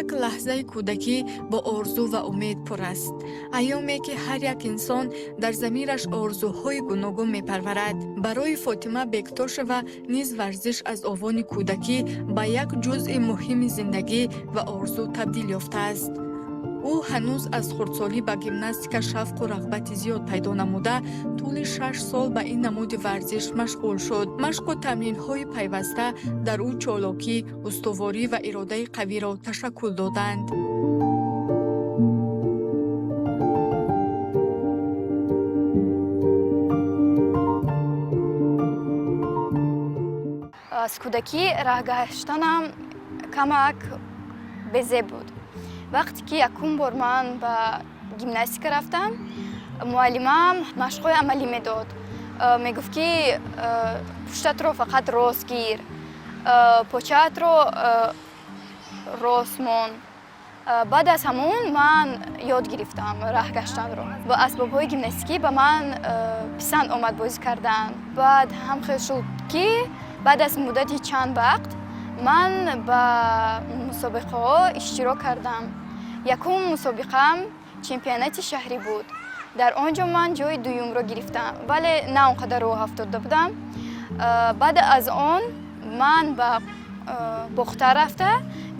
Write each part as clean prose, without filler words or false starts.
як лаҳзаи кӯдакӣ бо орзу ва умед пур аст. айёме ки ҳар як инсон дар замираш орзуҳои гуногун мепарварад. барои Фотима Бектошева низ варзиш аз овони кӯдакӣ ба як ҷузъи муҳими зиндагӣ ва орзу табдил ёфтааст. ӯ ҳанӯз аз хурдсолӣ ба гимнастика шавқу рағбати зиёд пайдо намуда, тӯли 6 сол ба ин намуди варзиш машғул шуд. машқу тамринҳои пайваста дар ӯ чолокӣ, устуворӣ ва иродаи қавиро ташаккул доданд. аз кӯдакӣ раҳгаштанам камак безе буд. вақте ки якум бор ман ба гимнастика рафтам, муаллимам машқҳои амалӣ медод. мегуфт ки пуштатро фақат рост гир, почаатро рост мон. баъд аз ҳамун ман ёд гирифтам раҳгаштанро. ба асбобҳои гимнастикӣ ба ман писанд омад бозӣ кардан. баъд ҳамхел шуд ки баъд аз муддати чанд вақт ман ба мусобиқаҳо иштирок кардам. якум мусобиқаам чемпионати шаҳрӣ буд. дар он ҷо ман ҷои дуюмро гирифтам, вале на он қадар роҳ афтода будам. баъд аз он ман ба бохта рафта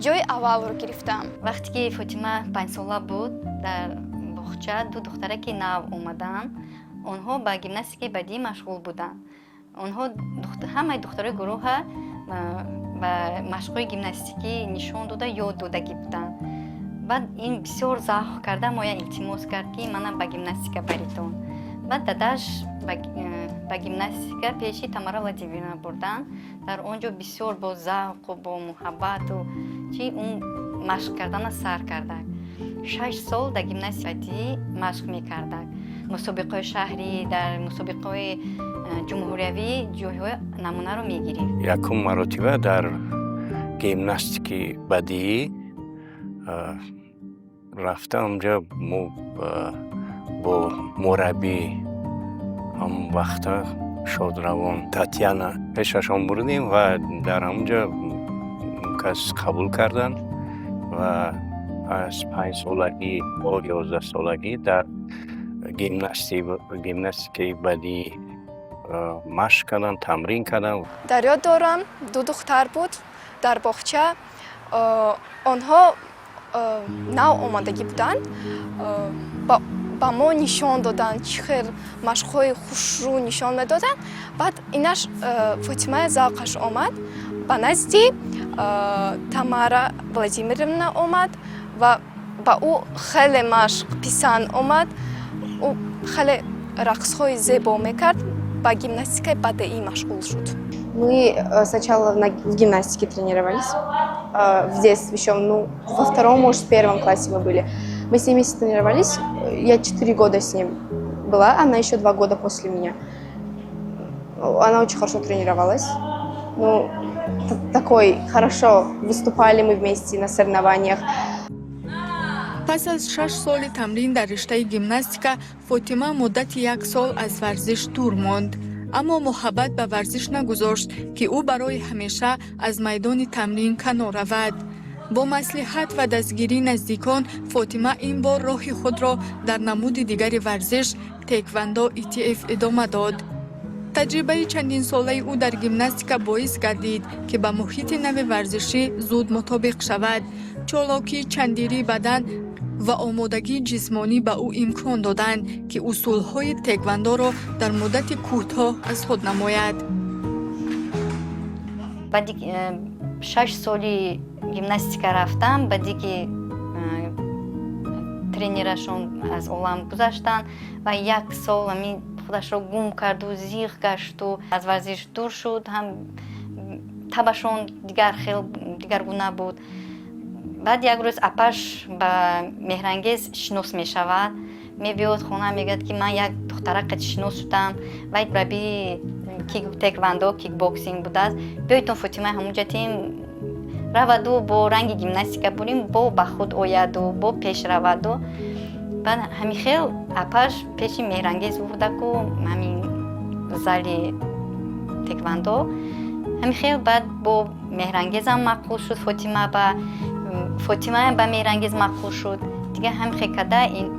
ҷои аввалро гирифтам. вақте ки Фотима 5 сола буд, дар бохча ду духтараки нав омаданд. онҳо ба гимнастикаи бадӣ машғул буданд. онҳо ҳамаи духтарои гурӯҳа ба машқҳои гимнастикӣ нишон дода ёд додагӣ буданд. баъд ин бисёр завқ карда моя илтимос кард ки мана ба гимнастика баритон. баъд дадаш ба гимнастика пеши Тамара Владимировна бурданд. дар он ҷо бисёр бо завқу бо муҳаббату чи он машқ кардана сар кардак. 6 сол дар гимнастика бадӣ машқ мекардак. мусобиқаҳои шаҳрӣ, дар мусобиқаҳои ҷумҳуриявӣ ҷойҳои намунаро мегирифт. якум маротиба дар гимнастики бадии рафта онҷа бо мураббӣ ҳамон вақта шодравон Татьяна пешашон бурдем ва дар ҳамонҷа кас қабул карданд ва аз 5 солагӣ бо 11 солагӣ дар гимнастикаи бадии машқ карданд, тамрин карданд. дар ёд дорам ду духтар буд дар бохча. онҳо нав омадагӣ буданд. ба мо нишон доданд, чӣ хел машқҳои хушрӯ нишон медоданд. баъд инаш Фотима завқаш омад, ба назди Тамара Владимировна омад ва ба ӯ хеле машқ писанд омад. ӯ хеле рақсҳои зебо мекард, ба гимнастикаи бадеӣ машғул шуд. Мы сначала в гимнастике тренировались, в детстве еще, во втором, может, в первом классе мы были. Мы с ней вместе тренировались, я 4 года с ним была, она еще 2 года после меня. Она очень хорошо тренировалась, такой, хорошо выступали мы вместе на соревнованиях. пас аз 6 соли тамрин дар риштаи гимнастика, Фотима муддати 1 сол аз варзиш дур монд. аммо муҳаббат ба варзиш нагузошт ки ӯ барои ҳамеша аз майдони тамрин канор равад. бо маслиҳат ва дастгирии наздикон, Фотима ин бор роҳи худро дар намуди дигари варзиш, теквандо ИТФ идома дод. таҷрибаи чандинсолаи ӯ дар гимнастика боис гардид ки ба муҳити нави варзишӣ зуд мутобиқ шавад. чолокӣ, чандирии бадан ва омодагии ҷисмонӣ ба ӯ имкон доданд ки усулҳои теквандоро дар муддати кӯтоҳ аз худ намояд. баъди 6 соли гимнастика рафтам, баъди ки тренерашон аз олам гузаштанд ва 1 сол худашро гум карду, зиғ гашту, аз варзиш дур шуд, ҳам табашон дигар гуна буд. баъд як рӯз апаш ба Меҳрангез шинос мешавад, мебиёд хона, мегӯяд ки ман як духтарақа шинос шудам, вай раби теквандо, кикбоксинг будааст, биёйтон Фотима ҳамунҷа тим раваду бо ранги гимнастика бурим, бо ба худ ояду, бо пеш раваду. баъд ҳамин хел апаш пеши Меҳрангез бурдаку ҳамин зали теквандо. ҳамин хел баъд бо Меҳрангезам мақбул шуд Фотима ба فاطمه هم به میرانگیز مقبول شد دیگه هم خیکده این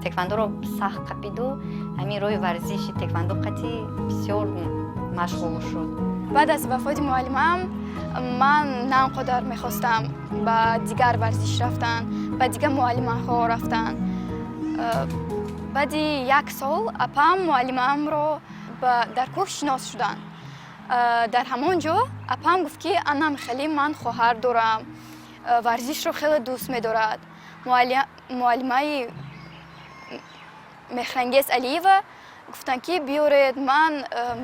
تکواندو رو سخت قپید و همین روی ورزش تکواندو قطعی بسیار مشغول شد. بعد از وفات معلمم من نه آنقدر میخواستم به دیگر ورزش رفتن، به دیگر معلمه ها رفتن. بعد 1 سال اپم معلمم رو در کوه شناس شدن. در همانجا اپم گفت که انم خیلی من خواهر دارم، ورزش رو خیلی دوست می‌دارد. معلمه مهرانگیز علیوه گفتن که بیارید من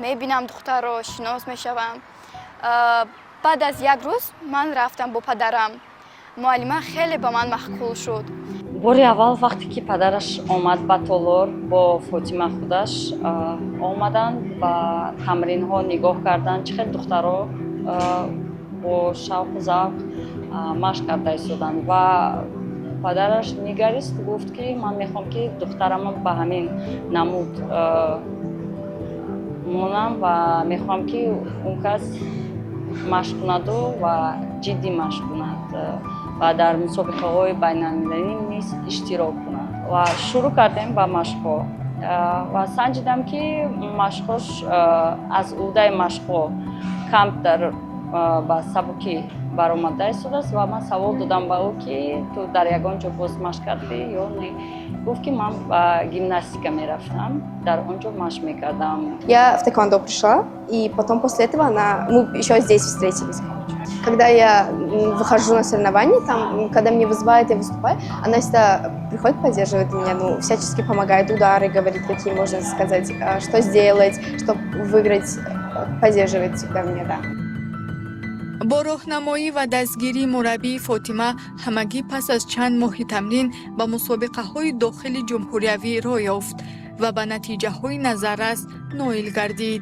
میبینم دختر رو شناس میشوم. بعد از 1 روز من رفتم با پدرم. معلمه خیلی به من مشغول شد. باری اول وقتی که پدرش آمد به تالار با فاطمه خودش آمدن و تمرین ها نگاه کردن چقدر دخترها با شوق و ذوق مشق کرده ایستادن و پدرش نگریست گفت که من میخوام که دخترم به همین نمود مونم و میخوام که اون کس مشق کند و جدی مشق کند و در مسابقه های بین المللی نیز اشتراک کند و شروع کردیم به مشق و سنجیدم که مشقش از عهده مشق کمتر با سبکی برآمده است و من سوال دادم به او که تو در یگان جا باز مشق کردی یا نه؟ گفت که من به гимнастика میرفتم, در اونجا مشق میکردم. Я в тэквондо пришла, и потом после этого мы еще здесь встретились. Когда я выхожу на соревнования, там, когда меня вызывают, я выступаю, она всегда приходит, поддерживает меня, ну, всячески помогает, удары, говорит, какие можно сказать, что сделать, чтобы выиграть, поддерживает всегда меня, да. با راهنمایی و دستگیری مربی فاطمه همگی پس از چند ماه تمرین به مسابقه های داخل جمهوریوی راه یافت و به نتیجه های نظررس نائل گردید.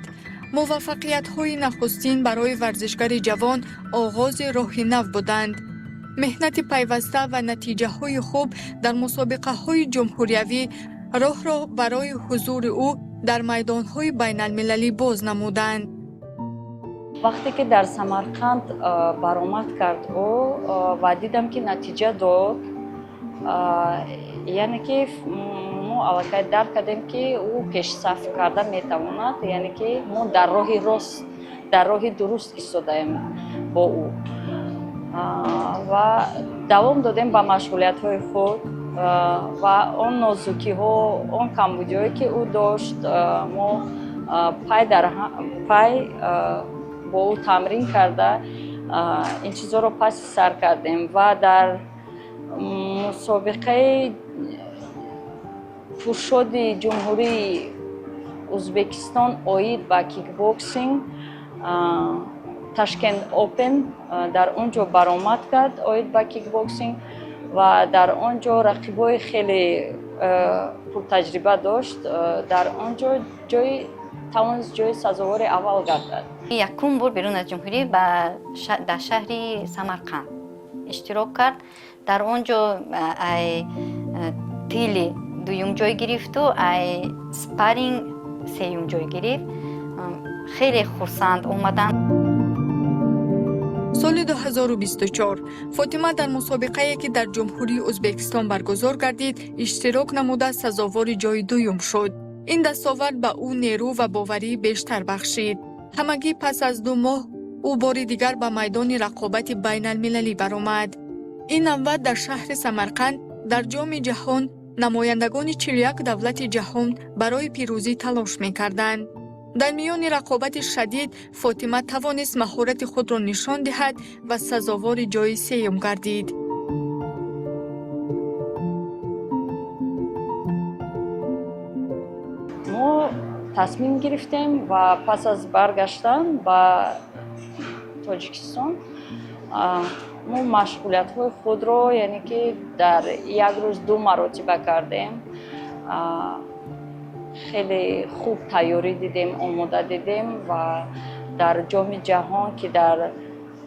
موفقیت های نخستین برای ورزشگر جوان آغاز راه نو بودند. مهنت پیوسته و نتیجه های خوب در مسابقه های جمهوریوی راه را برای حضور او در میدان های بین المللی باز نمودند. وقتی که در سمرقند برآمد کرد او و دیدم که نتیجه داد، یعنی که ما اول درک کردیم که او پیشرفت کردن میتواند، یعنی که ما در راه راست، در راه درست ایستادیم با او و دوام دادیم به مشغولیت های خود و آن نازکی ها، آن کمبودی هایی که او داشت ما پای در پای با او تمرین کرده این چیزا رو پس سر کردیم و در مسابقه پرشد جمهوری ازبکستان آید با کیک بوکسینگ تاشکند اوپن در اونجا برآمد کرد آید با کیک بوکسینگ و در اونجا رقیبای خیلی پرتجربه داشت. در اونجا توانست جای سزاوار اول گردد. یکم بار بیرون از جمهوری در شهر سمرقند اشتراک کرد. در اونجا تیلی دویم جای گرفت و سپارینگ سوم جای گرفت. خیلی خرسند اومدن. سال 2024 فاطمه در مسابقه‌ای که در جمهوری ازبکستان برگزار گردید اشتراک نموده سزاوار جای دوم شد. این دستاورد به او نیرو و باوری بیشتر بخشید. همگی پس از 2 ماه او بار دیگر به میدان رقابت بین المللی برآمد. این نوبت در شهر سمرقند در جام جهان نمایندگان 41 دولت جهان برای پیروزی تلاش می‌کردند. در میان رقابت شدید فاطمه توانست مهارت خود را نشان دهد و سزاوار جای سوم گردید. ما تصمیم گرفتیم و پس از برگشتن به تاجیکستان ما مشغولیت های خود را یعنی که در یک روز 2 مراتبه کردیم. خیلی خوب تیاری دیدیم، آماده دیدیم و در جام جهان که در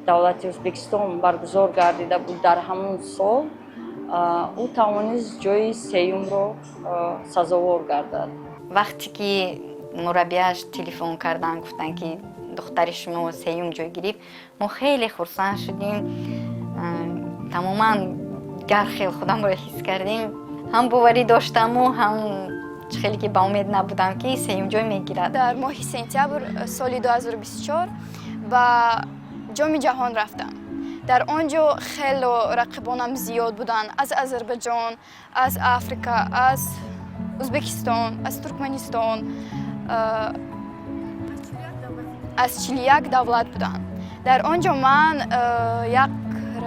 دولت ازبکستان برگزار گردیده بود در همون سال او توانست جای سوم را سزاوار گردد. وقتی که مربیش تلفن کردن گفتن که دختر شما سوم جای گرفت ما خیلی خرسند شدیم. тамоман гархел худамро ҳис кардем. ҳам боварӣ доштаму ҳам хеле ки ба умед набудам ки сеюм ҷой мегирад. дар моҳи сентябр соли 2024 ба ҷоми ҷаҳон рафтам. дар он ҷо хело рақибонам зиёд буданд. Аз Азербайҷон, аз Африка, аз Ӯзбекистон, аз Туркманистон, аз 41 давлат буданд. дар он ҷо ман як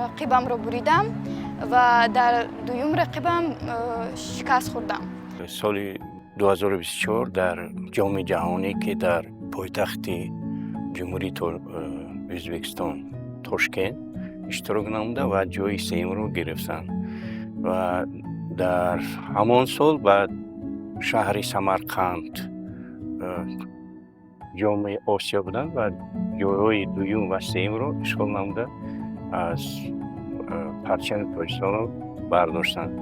рақибамро буридам ва дар дуюм рақибам шикаст хӯрдам. соли 2024 дар ҷоми ҷаҳонӣ ки дар пойтахти ҷумҳурии Ӯзбекистон Тошкент иштирок намуда ва ҷои сеюмро гирифтанд. ва дар ҳамон сол ба шаҳри Самарқанд ҷоми Осиё буданд ва ҷойҳои дуюм ва сеюмро ишғол намуда аз парчами Тоҷикистонро бардоштанд.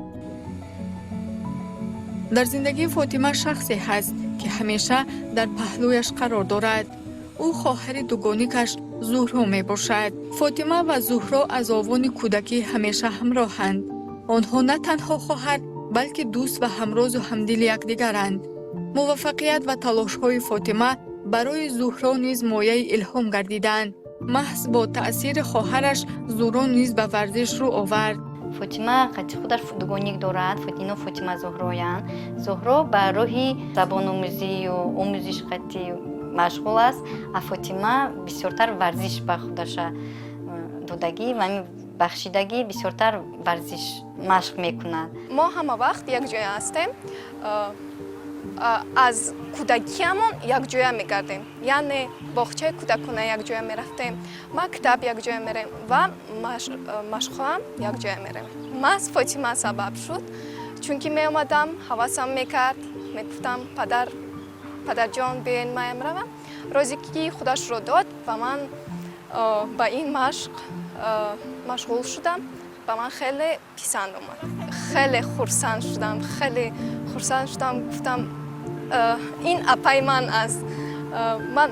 дар зиндагии Фотима шахсе ҳаст ки ҳамеша дар паҳлӯяш қарор дорад. ӯ хоҳари дугоникаш Зуҳро мебошад. Фотима ва Зуҳро аз овони кӯдакӣ ҳамеша ҳамроҳанд. онҳо на танҳо хоҳар, балки дӯст ва ҳамрозу ҳамдили якдигаранд. муваффақият ва талошҳои Фотима барои Зуҳро низ мояи илҳом гардиданд. маҳз бо таъсири хоҳараш Зуҳро низ ба варзиш рӯ овард. Фотима қати худаш дугоник дорад. Фотино Фотима Зуҳроянд. Зуҳро ба роҳи забономӯзию омӯзиш қати машғул аст. А Фотима бисёртар варзиш ба худаша додагӣ ва бахшидагӣ бисёртар варзиш машқ мекунад. мо ҳама вақт якҷоя ҳастем. аз кӯдакиамон якҷоя мегардем. яъне боғчаи кӯдакона якҷоя мерафтем, мактаб якҷоя мерем ва машқҳоам якҷоя мерем. маҳз Фотима сабаб шуд, чунки меомадам, ҳавасам мекард, мегуфтам падарҷон биёен маям равам. розе ки худашро дод ва ман ба ин машқ машғул шудам. ба ман хеле писанд омад. хеле хурсанд шудам. гуфтам ин апай ман аст. ман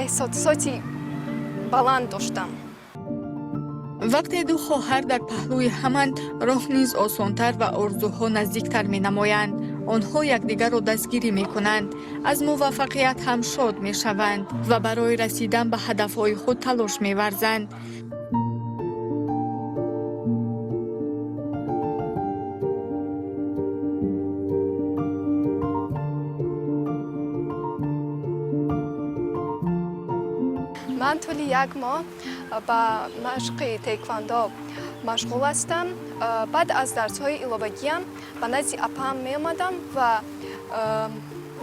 эҳсосоти баланд доштам. вақте ду хоҳар дар паҳлӯи ҳаманд, роҳ низ осонтар ва орзуҳо наздиктар менамоянд. онҳо якдигарро дастгирӣ мекунанд, аз муваффақият ҳам шод мешаванд ва барои расидан ба ҳадафҳои худ талош меварзанд. ман тӯли як моҳ ба машқи тейквондо машғул ҳастам. баъд аз дарсҳои иловагиам ба назди апаам меомадам ва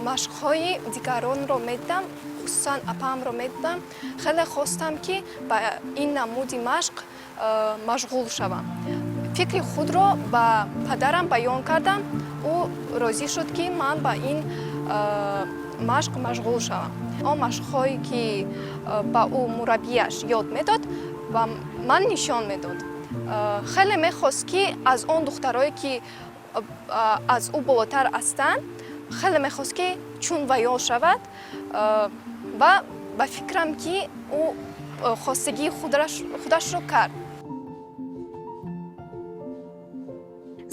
машқҳои дигаронро медидам, хусусан апаамро медидам. хеле хостам ки ба ин намуди машқ машғул шавам. фикри худро ба падарам баён кардам. ӯ розӣ шуд ки ман ба ин машқ машғул шавам. он машқҳое ки ба ӯ мураббияш ёд медод ва ман нишон медод. хеле мехост ки аз он духтарое ки аз ӯ болотар ҳастанд, хеле мехост ки чун ваё шавад ва ба фикрам ки ӯ хостагии худашро кард.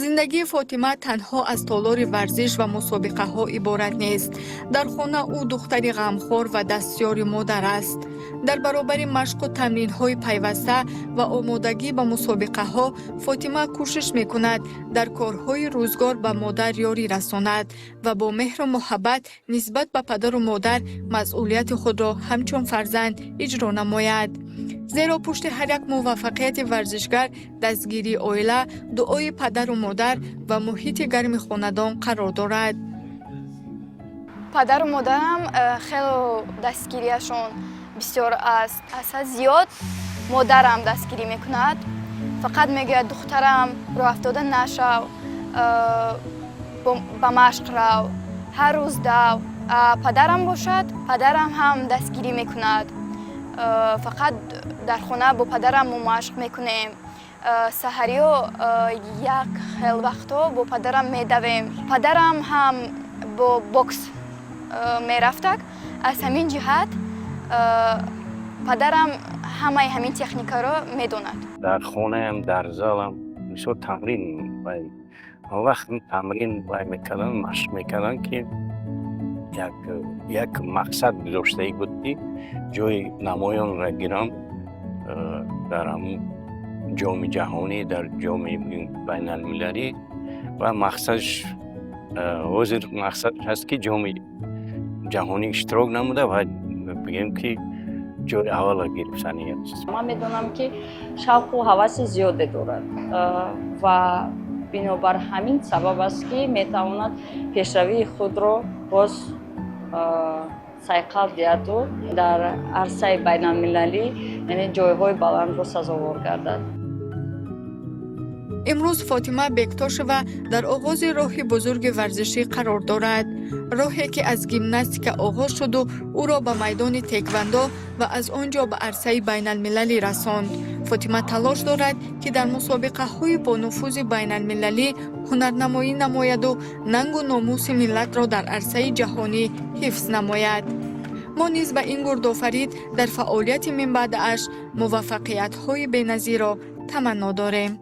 зиндагии Фотима танҳо аз толори варзиш ва мусобиқаҳо иборат нест. дар хона ӯ духтари ғамхор ва дастёри модар аст. дар баробари машқу тамринҳои пайваста ва омодагӣ ба мусобиқаҳо, Фотима кӯшиш мекунад дар корҳои рӯзгор ба модар ёрӣ расонад ва бо меҳру муҳаббат нисбат ба падару модар масъулияти худро ҳамчун фарзанд иҷро намояд. зеро пушти ҳар як муваффақияти варзишгар дастгирии оила, дуои падару модар ва муҳити гарми хонадон қарор дорад. падару модарам хело дастгирияшон бисёр аст. асад зиёд модарам дастгирӣ мекунад. фақат мегӯяд духтарам роҳ афтода нашав, ба машқ рав, ҳар рӯз дав. падарам бошад, падарам ҳам дастгирӣ мекунад. фақат дар хона бо падарам мо машқ мекунем. саҳариё як хел вақтҳо бо падарам медавем. падарам ҳам бо бокс мерафтак. аз ҳамин ҷиҳат падарам ҳамаи ҳамин техникаро медонад. در خانه هم در زال هم بسیار تمرین وقت تمرین میکردن مشق میکردن که یک مقصد گذاشته بودی جای نمایان را گیرم در همون جام جهانی در جام بین المللی و مقصدش هست که جام جهانی اشتراک نموده و بگیم که جای اول گرفتنی است. من میدونم که شوق و حواس زیاده دارد و بنابر همین سبب است که میتواند پیشروی خود را باز سایقل دهد و در عرصه بین المللی یعنی جایهای بلند را سزاوار گردد. امروز فاطمه بکتاشова در آغاز راه بزرگ ورزشی قرار دارد. راهی که از گیمناستیک آغاز شد و او را به میدان تکواندو و از آنجا به عرصه بین المللی رساند. فاطمه تلاش دارد که در مسابقه های با نفوذ بین المللی هنرنمایی نماید و ننگ و ناموس ملت را در عرصه جهانی حفظ نماید. ما نیز به این گردآفرید در فعالیت من بعدش موفقیت های بی‌نظیر را تمنا داریم.